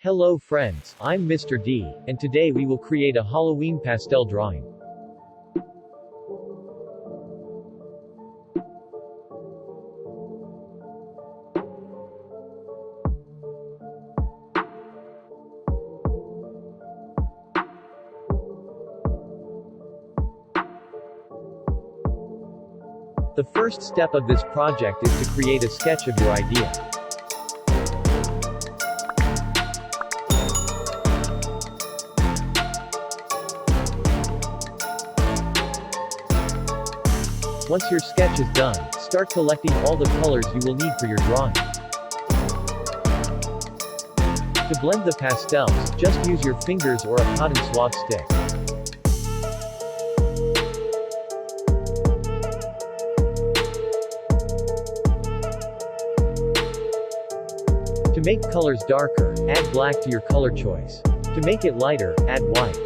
Hello friends, I'm Mr. D, and today we will create a Halloween pastel drawing. The first step of this project is to create a sketch of your idea. Once your sketch is done, start collecting all the colors you will need for your drawing. To blend the pastels, just use your fingers or a cotton swab stick. To make colors darker, add black to your color choice. To make it lighter, add white.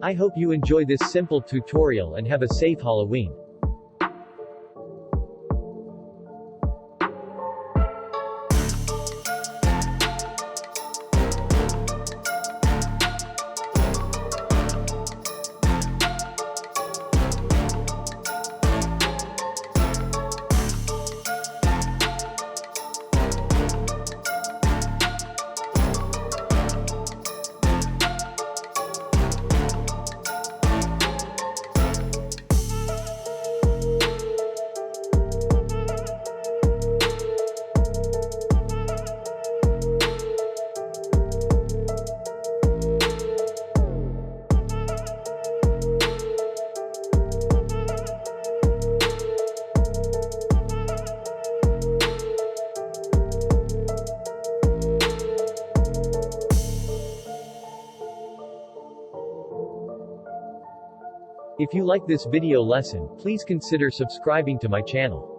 I hope you enjoy this simple tutorial and have a safe Halloween. If you like this video lesson, please consider subscribing to my channel.